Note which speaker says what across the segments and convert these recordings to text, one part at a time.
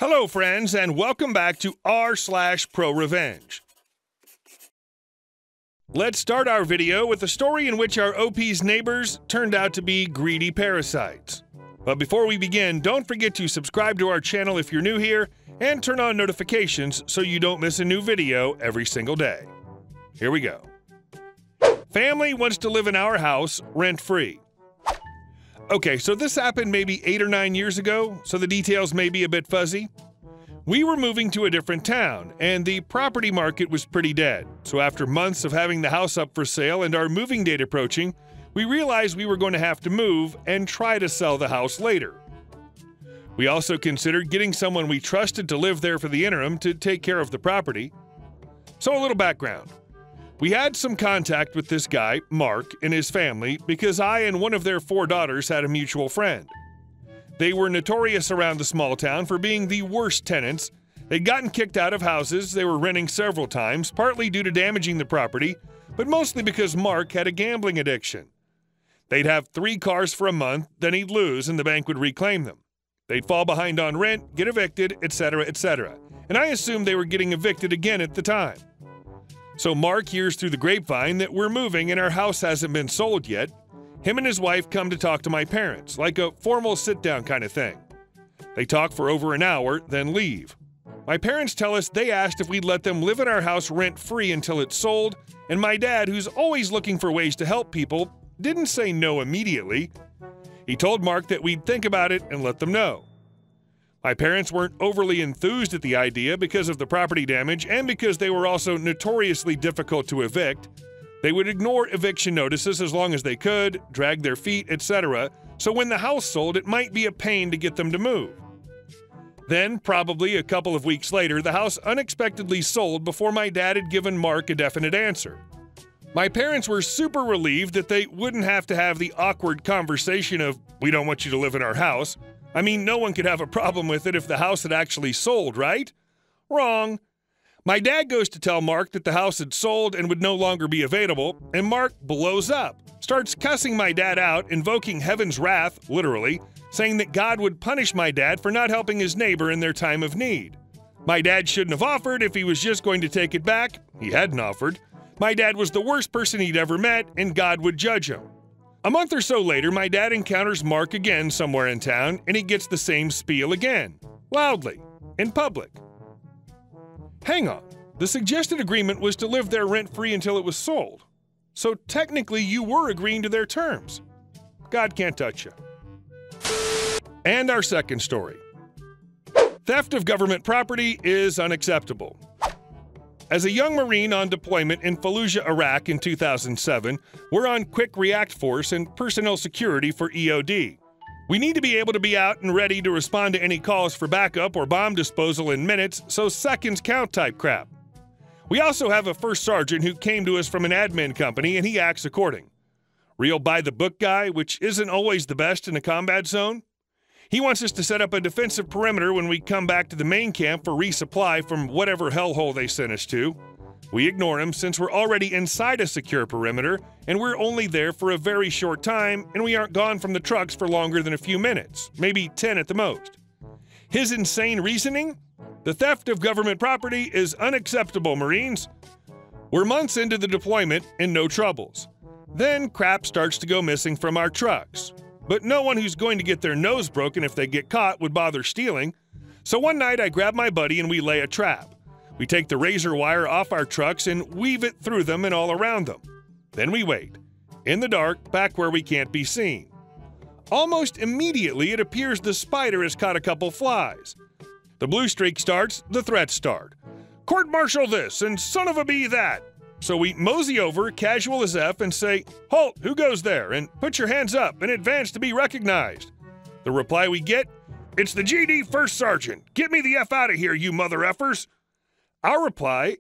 Speaker 1: Hello friends, and welcome back to r/ProRevenge. Let's start our video with a story in which our OP's neighbors turned out to be greedy parasites. But before we begin, don't forget to subscribe to our channel if you're new here, and turn on notifications so you don't miss a new video every single day. Here we go. Family wants to live in our house rent-free. Okay, so this happened maybe 8 or 9 years ago, so the details may be a bit fuzzy. We were moving to a different town, and the property market was pretty dead. So after months of having the house up for sale and our moving date approaching, we realized we were going to have to move and try to sell the house later. We also considered getting someone we trusted to live there for the interim to take care of the property. So a little background. We had some contact with this guy, Mark, and his family because I and one of their 4 daughters had a mutual friend. They were notorious around the small town for being the worst tenants. They'd gotten kicked out of houses they were renting several times, partly due to damaging the property, but mostly because Mark had a gambling addiction. They'd have 3 cars for a month, then he'd lose and the bank would reclaim them. They'd fall behind on rent, get evicted, etc., etc. And I assumed they were getting evicted again at the time. So Mark hears through the grapevine that we're moving and our house hasn't been sold yet. Him and his wife come to talk to my parents, like a formal sit-down kind of thing. They talk for over an hour, then leave. My parents tell us they asked if we'd let them live in our house rent-free until it's sold, and my dad, who's always looking for ways to help people, didn't say no immediately. He told Mark that we'd think about it and let them know. My parents weren't overly enthused at the idea because of the property damage and because they were also notoriously difficult to evict. They would ignore eviction notices as long as they could, drag their feet, etc., so when the house sold, it might be a pain to get them to move. Then, probably a couple of weeks later, the house unexpectedly sold before my dad had given Mark a definite answer. My parents were super relieved that they wouldn't have to have the awkward conversation of, "We don't want you to live in our house." I mean, no one could have a problem with it if the house had actually sold, right? Wrong. My dad goes to tell Mark that the house had sold and would no longer be available, and Mark blows up, starts cussing my dad out, invoking heaven's wrath, literally, saying that God would punish my dad for not helping his neighbor in their time of need. My dad shouldn't have offered if he was just going to take it back. He hadn't offered. My dad was the worst person he'd ever met, and God would judge him. A month or so later, my dad encounters Mark again somewhere in town, and he gets the same spiel again, loudly, in public. Hang on, the suggested agreement was to live there rent-free until it was sold. So technically you were agreeing to their terms. God can't touch you. And our second story. Theft of government property is unacceptable. As a young Marine on deployment in Fallujah, Iraq in 2007, we're on Quick React Force and Personnel Security for EOD. We need to be able to be out and ready to respond to any calls for backup or bomb disposal in minutes, so seconds count type crap. We also have a first sergeant who came to us from an admin company and he acts according. Real by-the-book guy, which isn't always the best in a combat zone. He wants us to set up a defensive perimeter when we come back to the main camp for resupply from whatever hellhole they sent us to. We ignore him since we're already inside a secure perimeter, and we're only there for a very short time, and we aren't gone from the trucks for longer than a few minutes, maybe 10 at the most. His insane reasoning? The theft of government property is unacceptable, Marines. We're months into the deployment and no troubles. Then crap starts to go missing from our trucks. But no one who's going to get their nose broken if they get caught would bother stealing. So one night I grab my buddy and we lay a trap. We take the razor wire off our trucks and weave it through them and all around them. Then we wait, in the dark, back where we can't be seen. Almost immediately it appears the spider has caught a couple flies. The blue streak starts, the threats start. Court-martial this and son of a bee that. So we mosey over, casual as F, and say, "Halt, who goes there? And put your hands up in advance to be recognized." The reply we get, "It's the GD First Sergeant. Get me the F out of here, you mother effers." Our reply,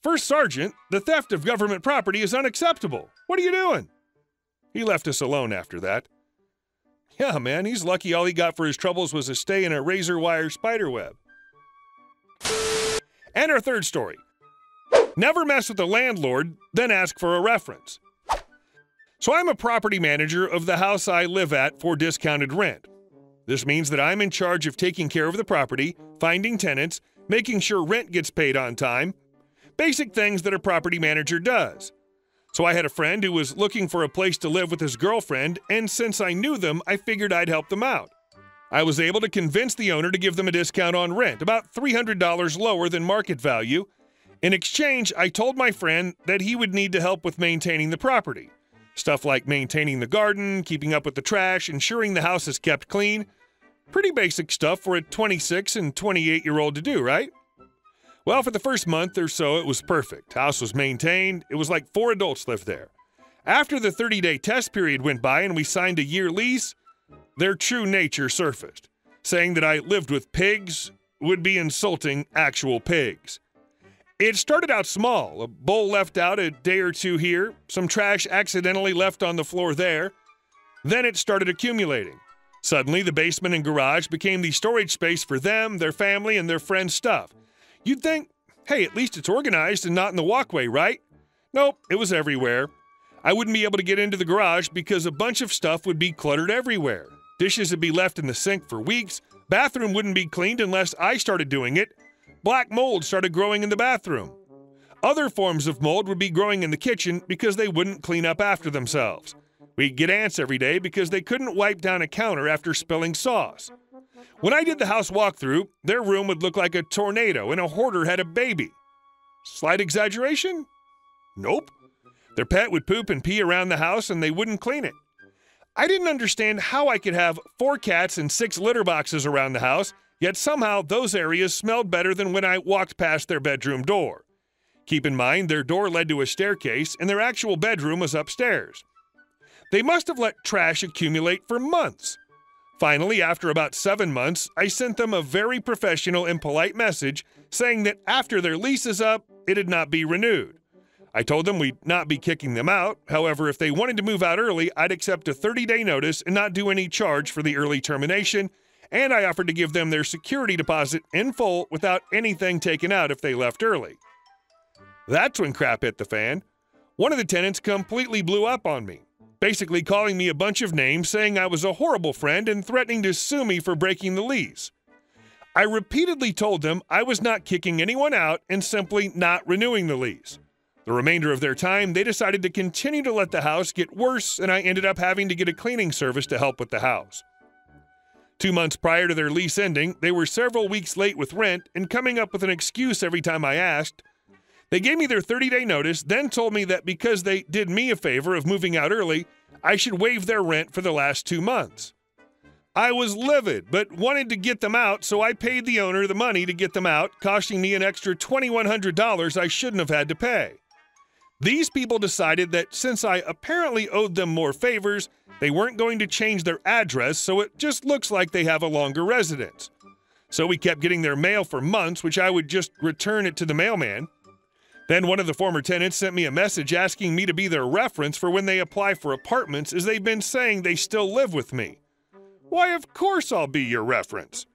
Speaker 1: "First Sergeant, the theft of government property is unacceptable. What are you doing?" He left us alone after that. Yeah, man, he's lucky all he got for his troubles was a stay in a razor wire spider web. And our third story. Never mess with the landlord, then ask for a reference. So I'm a property manager of the house I live at for discounted rent. This means that I'm in charge of taking care of the property, finding tenants, making sure rent gets paid on time, basic things that a property manager does. So I had a friend who was looking for a place to live with his girlfriend, and since I knew them, I figured I'd help them out. I was able to convince the owner to give them a discount on rent, about $300 lower than market value. In exchange, I told my friend that he would need to help with maintaining the property. Stuff like maintaining the garden, keeping up with the trash, ensuring the house is kept clean. Pretty basic stuff for a 26 and 28-year-old to do, right? Well, for the first month or so, it was perfect. House was maintained. It was like 4 adults lived there. After the 30-day test period went by and we signed a year lease, their true nature surfaced. Saying that I lived with pigs would be insulting actual pigs. It started out small, a bowl left out a day or two here, some trash accidentally left on the floor there. Then it started accumulating. Suddenly, the basement and garage became the storage space for them, their family, and their friends' stuff. You'd think, hey, at least it's organized and not in the walkway, right? Nope, it was everywhere. I wouldn't be able to get into the garage because a bunch of stuff would be cluttered everywhere. Dishes would be left in the sink for weeks. Bathroom wouldn't be cleaned unless I started doing it. Black mold started growing in the bathroom. Other forms of mold would be growing in the kitchen because they wouldn't clean up after themselves. We'd get ants every day because they couldn't wipe down a counter after spilling sauce. When I did the house walkthrough, their room would look like a tornado and a hoarder had a baby. Slight exaggeration? Nope. Their pet would poop and pee around the house and they wouldn't clean it. I didn't understand how I could have 4 cats and 6 litter boxes around the house, yet somehow those areas smelled better than when I walked past their bedroom door. Keep in mind, their door led to a staircase and their actual bedroom was upstairs. They must have let trash accumulate for months. Finally, after about 7 months, I sent them a very professional and polite message saying that after their lease is up, it'd not be renewed. I told them we'd not be kicking them out. However, if they wanted to move out early, I'd accept a 30-day notice and not do any charge for the early termination, and I offered to give them their security deposit in full without anything taken out if they left early. That's when crap hit the fan. One of the tenants completely blew up on me, basically calling me a bunch of names, saying I was a horrible friend and threatening to sue me for breaking the lease. I repeatedly told them I was not kicking anyone out and simply not renewing the lease. The remainder of their time, they decided to continue to let the house get worse, and I ended up having to get a cleaning service to help with the house. 2 months prior to their lease ending, they were several weeks late with rent and coming up with an excuse every time I asked. They gave me their 30-day notice, then told me that because they did me a favor of moving out early, I should waive their rent for the last 2 months. I was livid, but wanted to get them out, so I paid the owner the money to get them out, costing me an extra $2,100 I shouldn't have had to pay. These people decided that since I apparently owed them more favors, they weren't going to change their address, so it just looks like they have a longer residence. So we kept getting their mail for months, which I would just return it to the mailman. Then one of the former tenants sent me a message asking me to be their reference for when they apply for apartments, as they've been saying they still live with me. Why, of course I'll be your reference.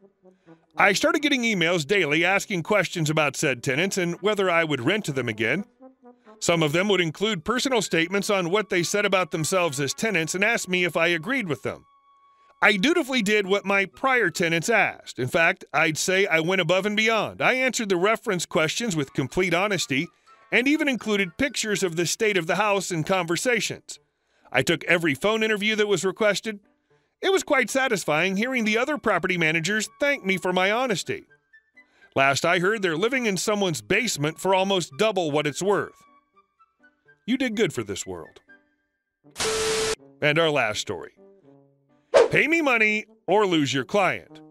Speaker 1: I started getting emails daily asking questions about said tenants and whether I would rent to them again. Some of them would include personal statements on what they said about themselves as tenants and asked me if I agreed with them. I dutifully did what my prior tenants asked. In fact, I'd say I went above and beyond. I answered the reference questions with complete honesty and even included pictures of the state of the house in conversations. I took every phone interview that was requested. It was quite satisfying hearing the other property managers thank me for my honesty. Last I heard, they're living in someone's basement for almost double what it's worth. You did good for this world. And our last story. Pay me money or lose your client.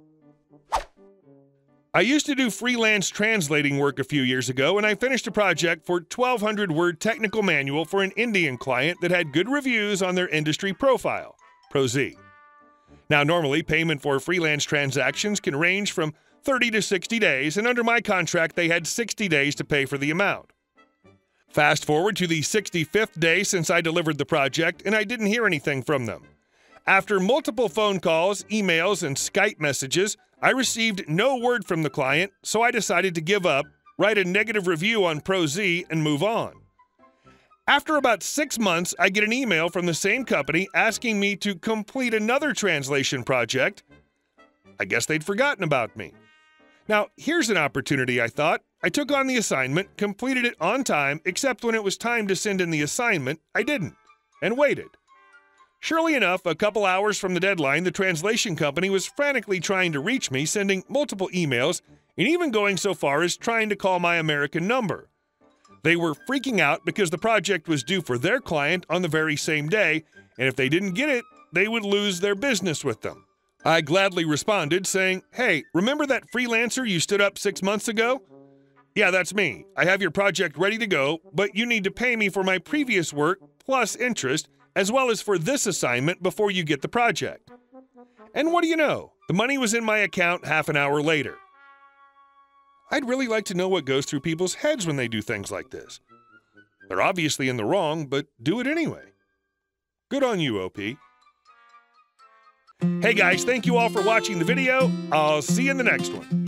Speaker 1: I used to do freelance translating work a few years ago, and I finished a project for 1,200-word technical manual for an Indian client that had good reviews on their industry profile, ProZ. Now, normally, payment for freelance transactions can range from 30 to 60 days, and under my contract, they had 60 days to pay for the amount. Fast forward to the 65th day since I delivered the project, and I didn't hear anything from them. After multiple phone calls, emails, and Skype messages, I received no word from the client, so I decided to give up, write a negative review on ProZ, and move on. After about 6 months, I get an email from the same company asking me to complete another translation project. I guess they'd forgotten about me. Now, here's an opportunity, I thought. I took on the assignment, completed it on time, except when it was time to send in the assignment, I didn't, and waited. Surely enough, a couple hours from the deadline, the translation company was frantically trying to reach me, sending multiple emails, and even going so far as trying to call my American number. They were freaking out because the project was due for their client on the very same day, and if they didn't get it, they would lose their business with them. I gladly responded, saying, "Hey, remember that freelancer you stood up 6 months ago? Yeah, that's me. I have your project ready to go, but you need to pay me for my previous work plus interest, as well as for this assignment before you get the project." And what do you know? The money was in my account half an hour later. I'd really like to know what goes through people's heads when they do things like this. They're obviously in the wrong, but do it anyway. Good on you, OP. Hey guys, thank you all for watching the video. I'll see you in the next one.